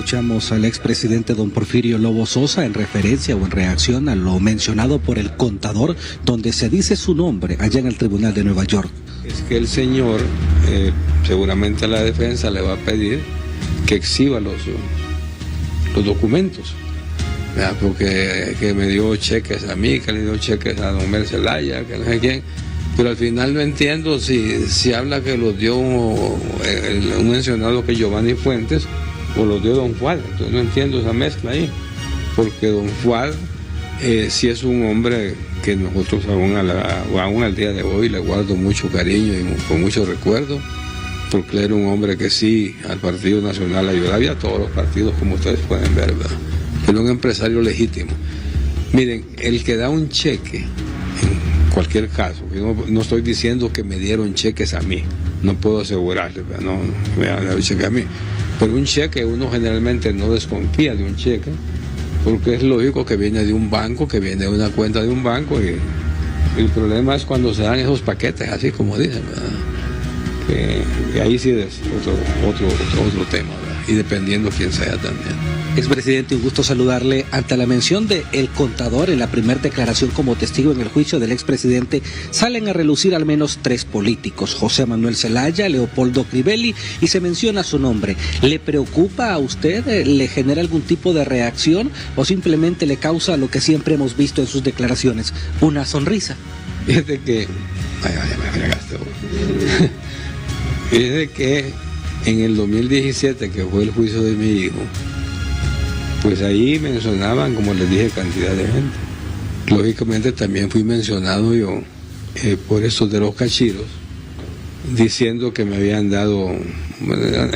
escuchamos al expresidente don Porfirio Lobo Sosa en referencia o en reacción a lo mencionado por el contador, donde se dice su nombre allá en el Tribunal de Nueva York. Es que el señor, seguramente la defensa le va a pedir que exhiba los documentos, ¿verdad? Porque que me dio cheques a mí, que le dio cheques a don Mer Zelaya, que no sé quién, pero al final no entiendo si habla que los dio un mencionado que Giovanni Fuentes o los dio don Juan. Entonces no entiendo esa mezcla ahí, porque don Juan sí es un hombre que nosotros aún al día de hoy le guardo mucho cariño y con mucho recuerdo, porque él era un hombre que sí al Partido Nacional ayudaba y a todos los partidos, como ustedes pueden ver, ¿verdad? Era un empresario legítimo. Miren, el que da un cheque, en cualquier caso, yo no estoy diciendo que me dieron cheques a mí, no puedo asegurarle, no me han dado cheque a mí, pero un cheque uno generalmente no desconfía de un cheque, porque es lógico que viene de un banco, que viene de una cuenta de un banco, y el problema es cuando se dan esos paquetes, así como dicen, ¿verdad? Que ahí sí es otro tema, ¿verdad? Y dependiendo quién sea también. Expresidente, un gusto saludarle. Ante la mención de el contador en la primera declaración como testigo en el juicio del expresidente, salen a relucir al menos 3 políticos, José Manuel Zelaya, Leopoldo Crivelli, y se menciona su nombre. ¿Le preocupa a usted? ¿Le genera algún tipo de reacción o simplemente le causa lo que siempre hemos visto en sus declaraciones, una sonrisa? Fíjate que... me fregaste. Fíjate que en el 2017, que fue el juicio de mi hijo, pues ahí mencionaban, como les dije, cantidad de gente. Lógicamente también fui mencionado yo por estos de los cachiros, diciendo que me habían dado,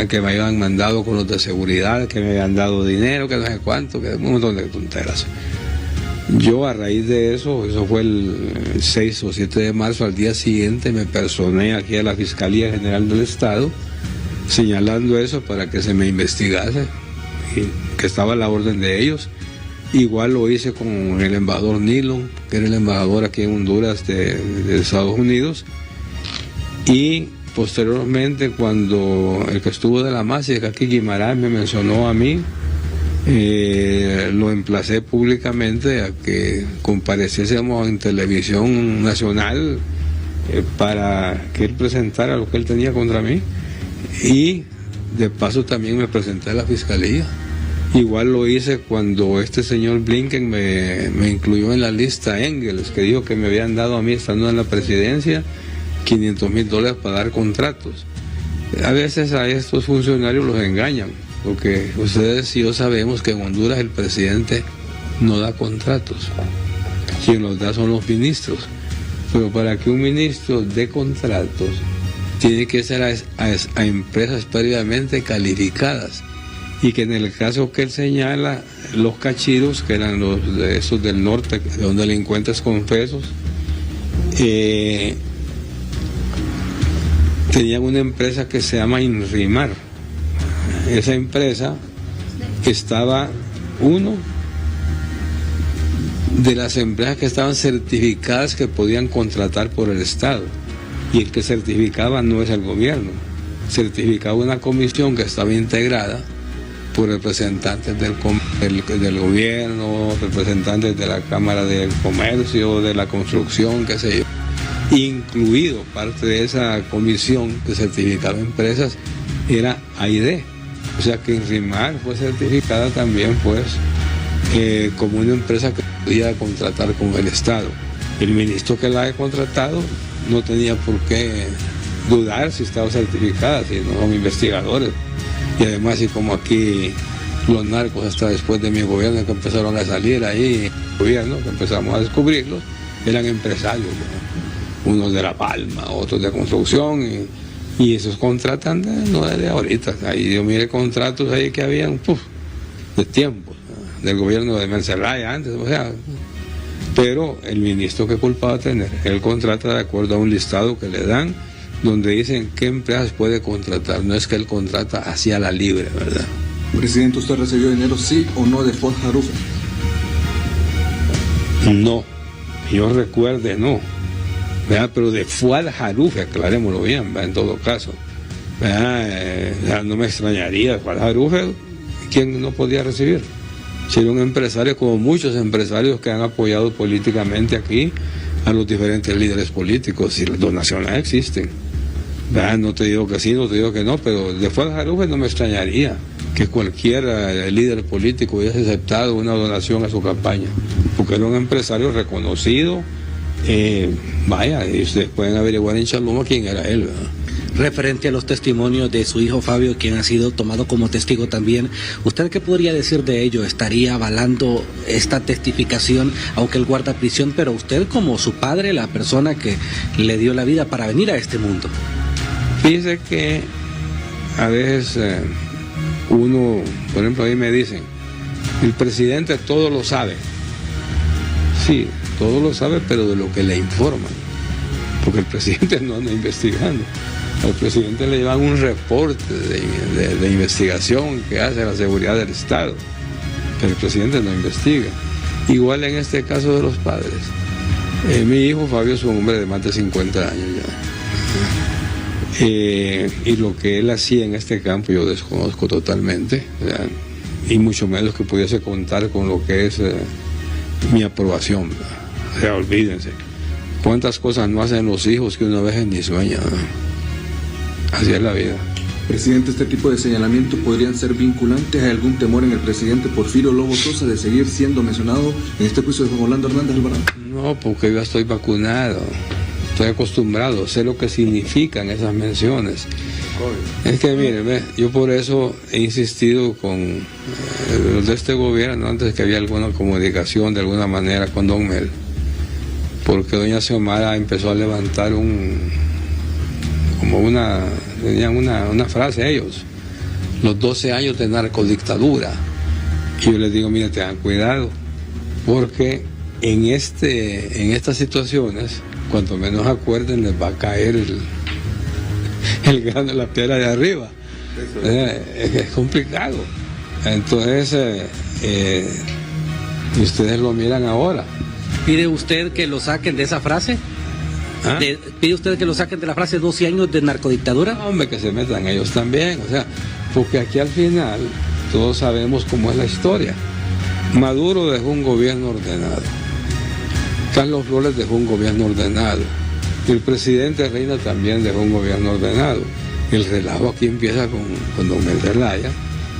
que me habían mandado con los de seguridad, que me habían dado dinero, que no sé cuánto, que un montón de tonteras. Yo a raíz de eso fue el 6 o 7 de marzo, al día siguiente me personé aquí a la Fiscalía General del Estado, señalando eso para que se me investigase, y que estaba a la orden de ellos. Igual lo hice con el embajador Nilon, que era el embajador aquí en Honduras de Estados Unidos, y posteriormente cuando el que estuvo de la MASIC aquí, Guimarães, me mencionó a mí, lo emplacé públicamente a que compareciésemos en televisión nacional para que él presentara lo que él tenía contra mí, y de paso también me presenté a la Fiscalía. Igual lo hice cuando este señor Blinken me incluyó en la lista Engels, que dijo que me habían dado a mí, estando en la presidencia, $500,000 para dar contratos. A veces a estos funcionarios los engañan, porque ustedes y yo sabemos que en Honduras el presidente no da contratos, quien los da son los ministros, pero para que un ministro dé contratos tiene que ser a empresas previamente calificadas, y que en el caso que él señala, los cachiros, que eran esos del norte, de los delincuentes confesos, tenían una empresa que se llama Inrimar. Esa empresa estaba uno de las empresas que estaban certificadas que podían contratar por el Estado, y el que certificaba no es el gobierno, certificaba una comisión que estaba integrada por representantes del gobierno, representantes de la Cámara del Comercio, de la construcción, qué sé yo. Incluido parte de esa comisión que certificaba empresas era AID. O sea que Inrimar fue certificada también pues como una empresa que podía contratar con el Estado. El ministro que la ha contratado no tenía por qué dudar si estaba certificada, si no son investigadores. Y además, y como aquí los narcos hasta después de mi gobierno que empezaron a salir ahí, gobierno, que empezamos a descubrirlos, eran empresarios, ¿no? Unos de La Palma, otros de construcción, y esos contratan no de ahorita. Ahí yo miré contratos ahí que habían de tiempo, ¿no? Del gobierno de Mencerraya antes, o sea, pero el ministro que culpa va a tener, él contrata de acuerdo a un listado que le dan, donde dicen qué empresas puede contratar, no es que él contrata hacia la libre, ¿verdad? Presidente, ¿usted recibió dinero sí o no de Fuad Jaruffe? No, yo recuerde no, ¿verdad? Pero de Fuad Jaruffe, aclarémoslo bien, ¿verdad? En todo caso, ¿verdad? No me extrañaría, Fuad Jaruffe ¿quién no podía recibir? Si era un empresario, como muchos empresarios que han apoyado políticamente aquí a los diferentes líderes políticos, y las donaciones existen. No te digo que sí, no te digo que no, pero de Fuad Haruf no me extrañaría que cualquier líder político hubiese aceptado una donación a su campaña, porque era un empresario reconocido. Vaya, y ustedes pueden averiguar en Chaluma quién era él, ¿verdad? Referente a los testimonios de su hijo Fabio, quien ha sido tomado como testigo también, ¿usted qué podría decir de ello? ¿Estaría avalando esta testificación, aunque él guarda prisión, pero usted como su padre, la persona que le dio la vida para venir a este mundo? Fíjese que a veces uno, por ejemplo, a mí me dicen, el presidente todo lo sabe. Sí, todo lo sabe, pero de lo que le informan, porque el presidente no anda investigando. Al presidente le llevan un reporte de investigación que hace la seguridad del Estado, pero el presidente no investiga. Igual en este caso de los padres. Mi hijo Fabio es un hombre de más de 50 años ya. Y lo que él hacía en este campo yo desconozco totalmente, ¿verdad? Y mucho menos que pudiese contar con lo que es mi aprobación, ¿verdad? O sea, olvídense. ¿Cuántas cosas no hacen los hijos que una vez ni sueña, ¿no? Así es la vida. Presidente, este tipo de señalamientos podrían ser vinculantes. ¿Hay algún temor en el presidente Porfirio Lobo Sosa de seguir siendo mencionado en este juicio de Juan Orlando Hernández Alvarado? No, porque yo estoy vacunado, estoy acostumbrado, sé lo que significan esas menciones. Es que mire, yo por eso he insistido con los de este gobierno antes que había alguna comunicación de alguna manera con Don Mel, porque doña Xiomara empezó a levantar tenían una frase ellos, los 12 años de narcodictadura, y yo les digo, mire, tengan cuidado, porque en estas situaciones, cuanto menos acuerden, les va a caer el grano de la piedra de arriba. Es complicado. Entonces, ustedes lo miran ahora. ¿Pide usted que lo saquen de esa frase? ¿Ah? ¿Pide usted que lo saquen de la frase 12 años de narcodictadura? No, hombre, que se metan ellos también. O sea, porque aquí al final todos sabemos cómo es la historia. Maduro dejó un gobierno ordenado. Carlos Flores dejó un gobierno ordenado. El presidente Reina también dejó un gobierno ordenado. El relajo aquí empieza con don Mel Zelaya,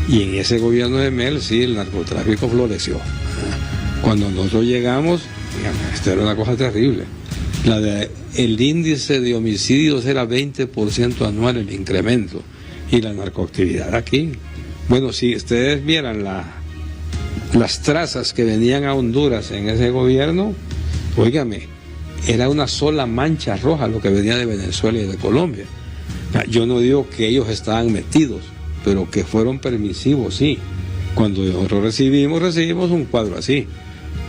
y en ese gobierno de Mel sí el narcotráfico floreció. Cuando nosotros llegamos, esto era una cosa terrible. El índice de homicidios era 20% anual el incremento, y la narcoactividad aquí. Bueno, si ustedes vieran las trazas que venían a Honduras en ese gobierno, óigame, era una sola mancha roja lo que venía de Venezuela y de Colombia. Yo no digo que ellos estaban metidos, pero que fueron permisivos, sí. Cuando nosotros recibimos un cuadro así.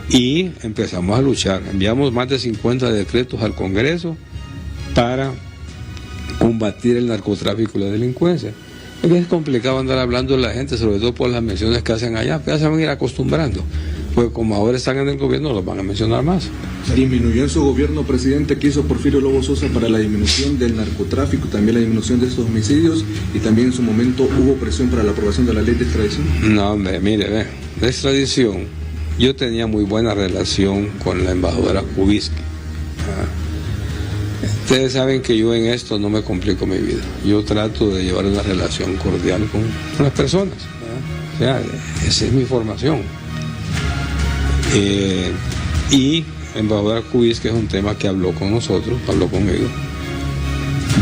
Y empezamos a luchar. Enviamos más de 50 decretos al Congreso para combatir el narcotráfico y la delincuencia. Es complicado andar hablando de la gente, sobre todo por las menciones que hacen allá, pero ya se van a ir acostumbrando. Pues como ahora están en el gobierno, los van a mencionar más. ¿Disminuyó en su gobierno, presidente, que hizo Porfirio Lobo Sosa para la disminución del narcotráfico, también la disminución de estos homicidios, y también en su momento hubo presión para la aprobación de la ley de extradición? No, hombre, mire, la extradición, yo tenía muy buena relación con la embajadora Kubisky. Ustedes saben que yo en esto no me complico mi vida. Yo trato de llevar una relación cordial con las personas. O sea, esa es mi formación. Y embajadora Kubisky es un tema que habló con nosotros, habló conmigo.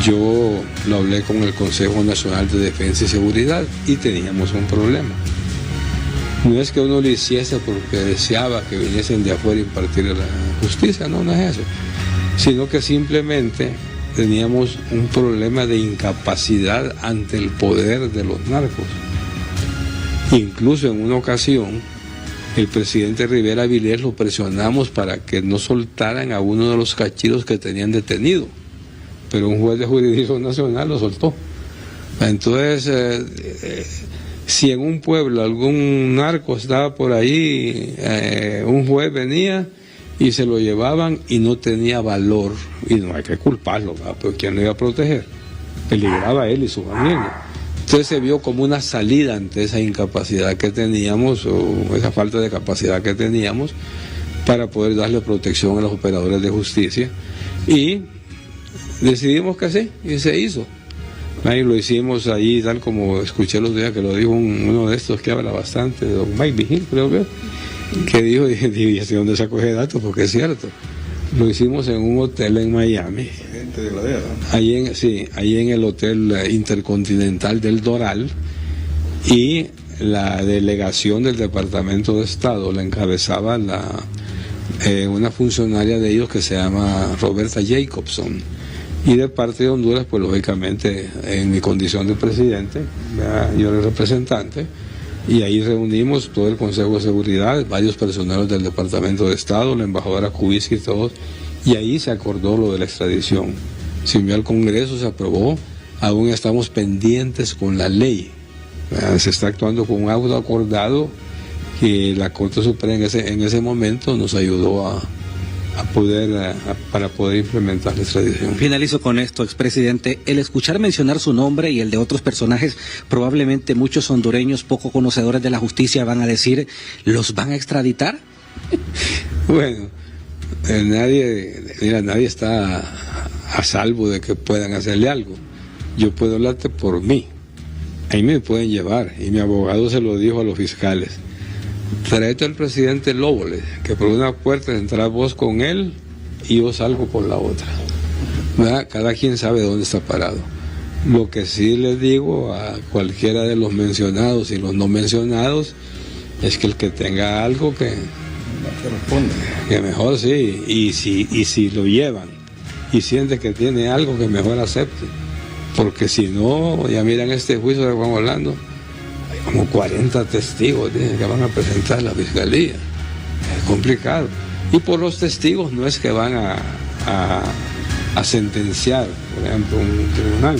Yo lo hablé con el Consejo Nacional de Defensa y Seguridad y teníamos un problema. No es que uno lo hiciese porque deseaba que viniesen de afuera a impartir la justicia, no es eso. Sino que simplemente teníamos un problema de incapacidad ante el poder de los narcos. Incluso en una ocasión, el presidente Rivera Vilés lo presionamos para que no soltaran a uno de los cachitos que tenían detenido, pero un juez de jurisdicción nacional lo soltó. Entonces, si en un pueblo algún narco estaba por ahí, un juez venía y se lo llevaban y no tenía valor, y no hay que culparlo, ¿verdad? Pero ¿quién lo iba a proteger? Peligraba a él y su familia. Entonces se vio como una salida ante esa incapacidad que teníamos, o esa falta de capacidad que teníamos, para poder darle protección a los operadores de justicia. Y decidimos que sí, y se hizo. Ahí lo hicimos ahí, tal como escuché los días que lo dijo uno de estos que habla bastante, don Mike Vigil, creo que dijo, y así dónde sacó ese dato, porque es cierto. Lo hicimos en un hotel en Miami. Gente de Gladera. Ahí en el Hotel Intercontinental del Doral, y la delegación del Departamento de Estado la encabezaba una funcionaria de ellos que se llama Roberta Jacobson. Y de parte de Honduras, pues lógicamente, en mi condición de presidente, yo era representante, y ahí reunimos todo el Consejo de Seguridad, varios personeros del Departamento de Estado, la embajadora Kubiski y todos, y ahí se acordó lo de la extradición. Se envió al Congreso, se aprobó, aún estamos pendientes con la ley. Se está actuando con un auto acordado que la Corte Suprema en ese momento nos ayudó para poder implementar la extradición. Finalizo con esto, expresidente. El escuchar mencionar su nombre y el de otros personajes, probablemente muchos hondureños poco conocedores de la justicia van a decir, ¿los van a extraditar? Bueno, nadie está a salvo de que puedan hacerle algo. Yo puedo hablarte por mí. Ahí me pueden llevar, y mi abogado se lo dijo a los fiscales. Tráete al presidente López, que por una puerta entrás vos con él y yo salgo por la otra. ¿Verdad? Cada quien sabe dónde está parado. Lo que sí les digo a cualquiera de los mencionados y los no mencionados es que el que tenga algo que responda, que mejor sí, y si lo llevan y siente que tiene algo, que mejor acepte, porque si no, ya miran este juicio de Juan Orlando, como 40 testigos que van a presentar la fiscalía. Es complicado. Y por los testigos no es que van a sentenciar, por ejemplo, un tribunal,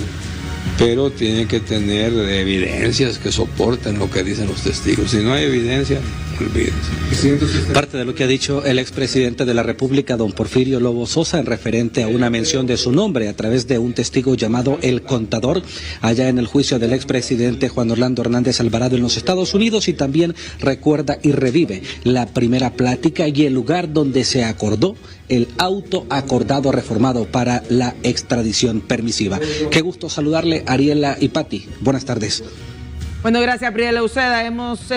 pero tienen que tener evidencias que soporten lo que dicen los testigos. Si no hay evidencia, olvídense. Parte de lo que ha dicho el expresidente de la República, don Porfirio Lobo Sosa, en referente a una mención de su nombre a través de un testigo llamado El Contador, allá en el juicio del expresidente Juan Orlando Hernández Alvarado en los Estados Unidos, y también recuerda y revive la primera plática y el lugar donde se acordó el auto acordado reformado para la extradición permisiva. Qué gusto saludarle, Ariela y Pati. Buenas tardes. Bueno, gracias, Priela Uceda. Hemos